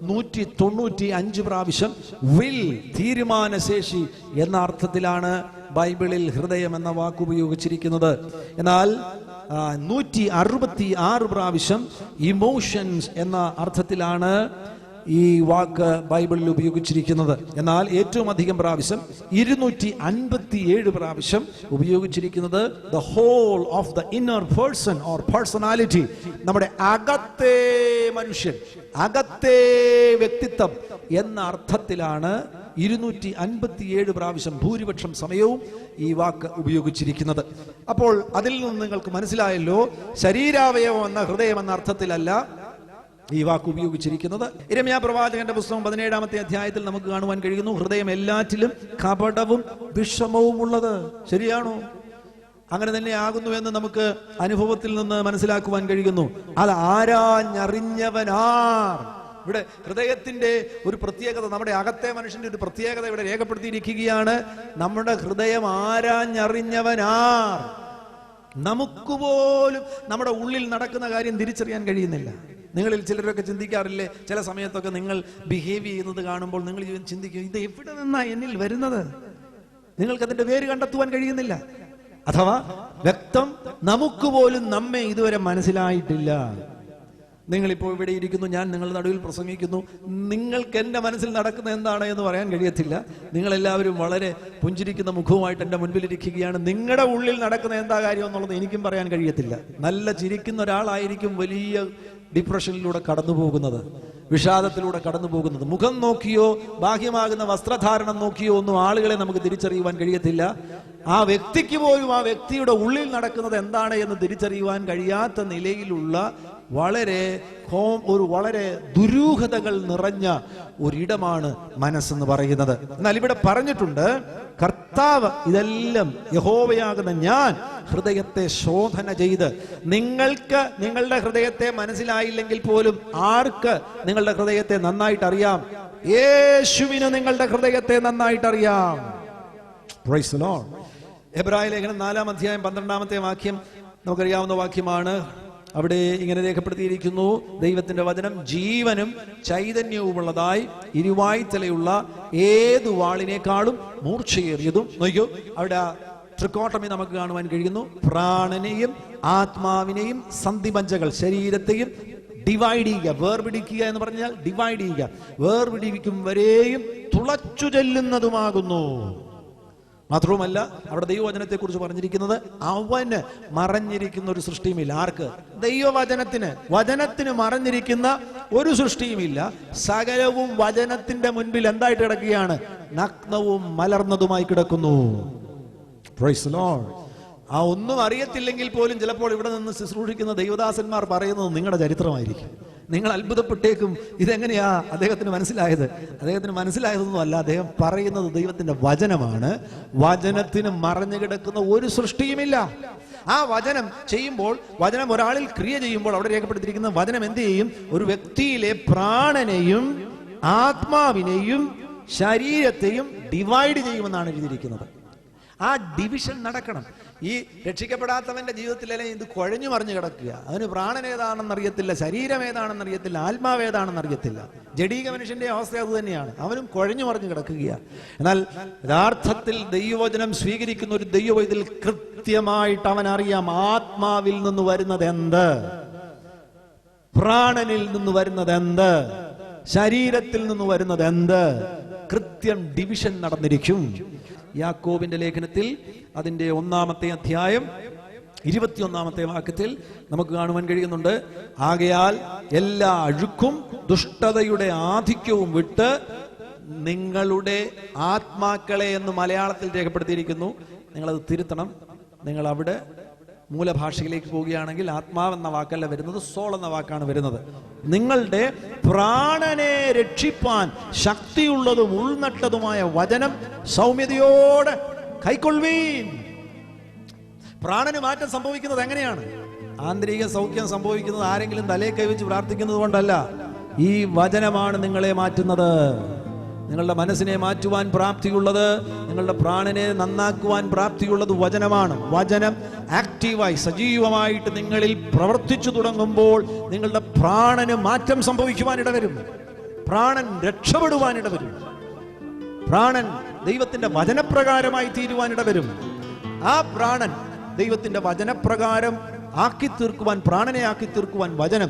B: 195 പ്രാവശ്യം വിൽ, തീരുമാനശേഷി എന്ന അർത്ഥത്തിലാണ് ബൈബിളിൽ ഹൃദയം എന്ന വാക്ക് ഉപയോഗിച്ചിരിക്കുന്നത്. എന്നാൽ 166 പ്രാവശ്യം ഇമോഷൻസ് എന്ന അർത്ഥത്തിലാണ് ഈ വാക്ക് ബൈബിളിൽ ഉപയോഗിച്ചിരിക്കുന്നത്. എന്നാൽ ഏറ്റവും അധികം പ്രാവശ്യം 257 പ്രാവശ്യം ഉപയോഗിച്ചിരിക്കുന്നത് the whole of the inner person or personality, നമ്മുടെ അകത്തെ മനുഷ്യൻ, അകത്തെ വ്യക്തിത്വം എന്ന അർത്ഥത്തിലാണ് 257 പ്രാവശ്യം ഭൂരിപക്ഷം സമയവും ഈ വാക്ക് ഉപയോഗിച്ചിരിക്കുന്നത്. അപ്പോൾ അതിൽ നിന്ന് നിങ്ങൾക്ക് മനസ്സിലായല്ലോ, ശരീരാവയവം എന്ന ഹൃദയം എന്ന അർത്ഥത്തിലല്ല ഈ വാക്ക് ഉപയോഗിച്ചിരിക്കുന്നത്. യിരെമ്യാ പ്രവാചകന്റെ പുസ്തകം 17-ാമത്തെ അധ്യായത്തിൽ നമുക്ക് കാണുവാൻ കഴിയുന്നു, ഹൃദയം എല്ലാറ്റിലും കപടവും വിഷമവും ഉള്ളത്. ശരിയാണോ? അങ്ങനെ തന്നെ ആകുന്നു എന്ന് നമുക്ക് അനുഭവത്തിൽ നിന്ന് മനസ്സിലാക്കുവാൻ കഴിയുന്നു. അത് ആരാഞ്ഞറിഞ്ഞവനാർ. ഇവിടെ ഹൃദയത്തിന്റെ ഒരു പ്രത്യേകത, നമ്മുടെ അകത്തെ മനുഷ്യന്റെ ഒരു പ്രത്യേകത ഇവിടെ രേഖപ്പെടുത്തിയിരിക്കുകയാണ്. നമ്മുടെ ഹൃദയം ആരാഞ്ഞറിഞ്ഞവനാർ. നമുക്ക് പോലും നമ്മുടെ ഉള്ളിൽ നടക്കുന്ന കാര്യം തിരിച്ചറിയാൻ കഴിയുന്നില്ല. നിങ്ങളിൽ ചിലരൊക്കെ ചിന്തിക്കാറില്ലേ, ചില സമയത്തൊക്കെ നിങ്ങൾ ബിഹേവ് ചെയ്യുന്നത് കാണുമ്പോൾ നിങ്ങൾ ചിന്തിക്കും, ഇത് എവിടെ നിന്നാ എന്നിൽ വരുന്നത്? നിങ്ങൾക്ക് അതിന്റെ പേര് കണ്ടെത്തുവാൻ കഴിയുന്നില്ല. അഥവാ വ്യക്തം നമുക്ക് പോലും നമ്മെ ഇതുവരെ മനസ്സിലായിട്ടില്ല. നിങ്ങളിപ്പോൾ ഇവിടെ ഇരിക്കുന്നു, ഞാൻ നിങ്ങളുടെ നടുവിൽ പ്രസംഗിക്കുന്നു. നിങ്ങൾക്ക് എൻ്റെ മനസ്സിൽ നടക്കുന്ന എന്താണ് എന്ന് പറയാൻ കഴിയത്തില്ല. നിങ്ങളെല്ലാവരും വളരെ പുഞ്ചിരിക്കുന്ന മുഖവുമായിട്ട് എൻ്റെ മുൻപിലിരിക്കുകയാണ്. നിങ്ങളുടെ ഉള്ളിൽ നടക്കുന്ന എന്താ കാര്യം എന്നുള്ളത് എനിക്കും പറയാൻ കഴിയത്തില്ല. നല്ല ചിരിക്കുന്ന ഒരാളായിരിക്കും വലിയ ഡിപ്രഷനിലൂടെ കടന്നു പോകുന്നത്, വിഷാദത്തിലൂടെ കടന്നു പോകുന്നത്. മുഖം നോക്കിയോ ബാഹ്യമാകുന്ന വസ്ത്രധാരണം നോക്കിയോ ഒന്നും ആളുകളെ നമുക്ക് തിരിച്ചറിയുവാൻ കഴിയത്തില്ല. ആ വ്യക്തിക്ക് പോലും ആ വ്യക്തിയുടെ ഉള്ളിൽ നടക്കുന്നത് എന്താണ് എന്ന് തിരിച്ചറിയുവാൻ കഴിയാത്ത നിലയിലുള്ള വളരെ ദുരൂഹതകൾ നിറഞ്ഞ ഒരിടമാണ് മനസ്സെന്ന് പറയുന്നത്. എന്നാൽ ഇവിടെ പറഞ്ഞിട്ടുണ്ട്, കർത്താവ് ഇതെല്ലാം യഹോവയാകുന്ന ഞാൻ ഹൃദയത്തെ ശോധന ചെയ്ത്, നിങ്ങൾക്ക് നിങ്ങളുടെ ഹൃദയത്തെ മനസ്സിലായില്ലെങ്കിൽ പോലും ആർക്ക് നിങ്ങളുടെ ഹൃദയത്തെ നന്നായിട്ട് അറിയാം? യേശുവിന് നിങ്ങളുടെ ഹൃദയത്തെ നന്നായിട്ട് അറിയാം. Price the Lord. എബ്രായ ലേഖനം 4-ാം അധ്യായം 12-ാമത്തെ വാക്യം നമുക്കറിയാവുന്ന വാക്യമാണ്. അവിടെ ഇങ്ങനെ രേഖപ്പെടുത്തിയിരിക്കുന്നു, ദൈവത്തിന്റെ വചനം ജീവനും ചൈതന്യവുമുള്ളതായി ഇരുവായ്ത്തലയുള്ള ഏതു വാളിനേക്കാളും മൂർച്ചയേറിയതും. നോക്കൂ, അവിടെ ട്രിക്കോട്ടമി നമുക്ക് കാണുവാൻ കഴിയുന്നു. പ്രാണനെയും ആത്മാവിനെയും സന്ധിപഞ്ചകൾ, ശരീരത്തെയും ഡിവൈഡ് ചെയ്യുക. വേർപിടിക്കുക എന്ന് പറഞ്ഞാൽ ഡിവൈഡ് ചെയ്യുക. വേർപിടിക്കും വരെയും തുളച്ചു ചെല്ലുന്നതുമാകുന്നു. മാത്രവുമല്ല, അവിടെ ദൈവവചനത്തെ കുറിച്ച് പറഞ്ഞിരിക്കുന്നത്, അവന് മറഞ്ഞിരിക്കുന്ന ഒരു സൃഷ്ടിയുമില്ല. ആർക്ക്? വചനത്തിന് മറഞ്ഞിരിക്കുന്ന ഒരു സൃഷ്ടിയുമില്ല. സകലവും വചനത്തിന്റെ മുൻപിൽ എന്തായിട്ട് കിടക്കുകയാണ്? നഗ്നവും മലർന്നതുമായി കിടക്കുന്നു. Price the Lord. ആ ഒന്നും അറിയത്തില്ലെങ്കിൽ പോലും ചിലപ്പോൾ ഇവിടെ നിന്ന് ശുശ്രൂഷിക്കുന്ന ദൈവദാസന്മാർ പറയുന്നത് നിങ്ങളുടെ ചരിത്രമായിരിക്കും. നിങ്ങൾ അത്ഭുതപ്പെട്ടേക്കും, ഇതെങ്ങനെയാ അദ്ദേഹത്തിന് മനസ്സിലായത്? അദ്ദേഹത്തിന് മനസ്സിലായതൊന്നുമല്ല, അദ്ദേഹം പറയുന്നത് ദൈവത്തിന്റെ വചനമാണ്. വചനത്തിന് മറഞ്ഞു കിടക്കുന്ന ഒരു സൃഷ്ടിയുമില്ല. ആ വചനം ചെയ്യുമ്പോൾ, വചനം ഒരാളിൽ ക്രിയ ചെയ്യുമ്പോൾ, അവിടെ രേഖപ്പെടുത്തിയിരിക്കുന്ന വചനം എന്ത് ചെയ്യും? ഒരു വ്യക്തിയിലെ പ്രാണനെയും ആത്മാവിനെയും ശരീരത്തെയും ഡിവൈഡ് ചെയ്യുമെന്നാണ് എഴുതിയിരിക്കുന്നത്. ആ ഡിവിഷൻ നടക്കണം. ഈ രക്ഷിക്കപ്പെടാത്തവന്റെ ജീവിതത്തിലെ ഇത് കുഴഞ്ഞു മറിഞ്ഞു കിടക്കുക. അവന് പ്രാണൻ ഏതാണെന്ന് അറിയത്തില്ല, ശരീരം ഏതാണെന്ന് അറിയത്തില്ല, ആത്മാവ് ഏതാണെന്ന് അറിയത്തില്ല. ജഡീക മനുഷ്യന്റെ അവസ്ഥ അത് തന്നെയാണ്. അവനും കുഴഞ്ഞു മറിഞ്ഞു കിടക്കുകയാണ്. എന്നാൽ യഥാർത്ഥത്തിൽ ദൈവവചനം സ്വീകരിക്കുന്ന ഒരു ദൈവവൈതൽ കൃത്യമായിട്ട് അവൻ അറിയാം, ആത്മാവിൽ നിന്ന് വരുന്നത് എന്ത്, പ്രാണനിൽ നിന്ന് വരുന്നത് എന്ത്, ശരീരത്തിൽ നിന്ന് വരുന്നത് എന്ത്. കൃത്യം ഡിവിഷൻ നടന്നിരിക്കും. യാക്കോബിന്റെ ലേഖനത്തിൽ അതിന്റെ 1-ാമത്തെ അധ്യായം 21-ാമത്തെ വാക്യത്തിൽ നമുക്ക് കാണുവാൻ കഴിയുന്നുണ്ട്, ആകയാൽ എല്ലാ അഴുക്കും ദുഷ്ടതയുടെ ആധിക്യവും വിട്ട് നിങ്ങളുടെ ആത്മാക്കളെ എന്ന് മലയാളത്തിൽ രേഖപ്പെടുത്തിയിരിക്കുന്നു. നിങ്ങളത് തിരുത്തണം. നിങ്ങൾ അവിടെ മൂലഭാഷയിലേക്ക് പോവുകയാണെങ്കിൽ ആത്മാവെന്ന വാക്കല്ല വരുന്നത്, സോൾ എന്ന വാക്കാണ് വരുന്നത്. നിങ്ങളുടെ പ്രാണനെ രക്ഷിപ്പാൻ ശക്തിയുള്ളതും ഉൾനട്ടതുമായ വചനം സൗമ്യതയോടെ കൈക്കൊള്ളുവീൻ. പ്രാണന് മാറ്റം സംഭവിക്കുന്നത് എങ്ങനെയാണ്? ആന്തരിക സൗഖ്യം സംഭവിക്കുന്നത് ആരെങ്കിലും തലയെ കൈവച്ച് പ്രാർത്ഥിക്കുന്നത് കൊണ്ടല്ല. ഈ വചനമാണ് നിങ്ങളെ മാറ്റുന്നത്. നിങ്ങളുടെ മനസ്സിനെ മാറ്റുവാൻ പ്രാപ്തിയുള്ളത്, നിങ്ങളുടെ പ്രാണനെ നന്നാക്കുവാൻ പ്രാപ്തിയുള്ളത് വചനമാണ്. വചനം ആക്റ്റീവായി സജീവമായിട്ട് നിങ്ങളിൽ പ്രവർത്തിച്ചു തുടങ്ങുമ്പോൾ നിങ്ങളുടെ പ്രാണന് മാറ്റം സംഭവിക്കുവാനിടവരും. പ്രാണൻ രക്ഷപ്പെടുവാനിടവരും. പ്രാണൻ ദൈവത്തിന്റെ വചനപ്രകാരമായി തീരുവാനിടവരും. ആ പ്രാണൻ ദൈവത്തിന്റെ വചനപ്രകാരം ആക്കി തീർക്കുവാൻ, പ്രാണനെ ആക്കി തീർക്കുവാൻ വചനം,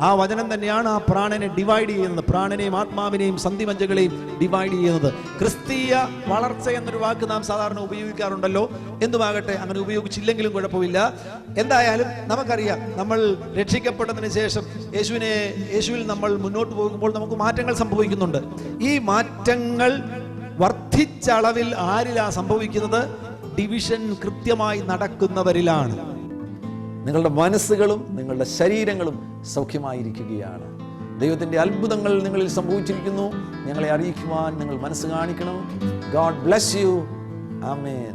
B: ആ വചനം തന്നെയാണ് ആ പ്രാണനെ ഡിവൈഡ് ചെയ്യുന്നത്. പ്രാണനെയും ആത്മാവിനെയും സന്ധിമജ്ജകളെയും ഡിവൈഡ് ചെയ്യുന്നത്. ക്രിസ്തീയ വളർച്ച എന്നൊരു വാക്ക് നാം സാധാരണ ഉപയോഗിക്കാറുണ്ടല്ലോ. എന്തുമാകട്ടെ, അങ്ങനെ ഉപയോഗിച്ചില്ലെങ്കിലും കുഴപ്പമില്ല. എന്തായാലും നമുക്കറിയാം, നമ്മൾ രക്ഷിക്കപ്പെട്ടതിന് ശേഷം യേശുവിൽ നമ്മൾ മുന്നോട്ട് പോകുമ്പോൾ നമുക്ക് മാറ്റങ്ങൾ സംഭവിക്കുന്നുണ്ട്. ഈ മാറ്റങ്ങൾ വർദ്ധിച്ച അളവിൽ ആരിലാ സംഭവിക്കുന്നത്? ഡിവിഷൻ കൃത്യമായി നടക്കുന്നവരിലാണ്.
A: നിങ്ങളുടെ മനസ്സുകളും നിങ്ങളുടെ ശരീരങ്ങളും സൗഖ്യമായിരിക്കുകയാണ്. ദൈവത്തിൻ്റെ അത്ഭുതങ്ങൾ നിങ്ങളിൽ സംഭവിച്ചിരിക്കുന്നു. ഞങ്ങളെ അറിയിക്കുവാൻ നിങ്ങൾ മനസ്സ് കാണിക്കണം. God bless you. ആമേൻ.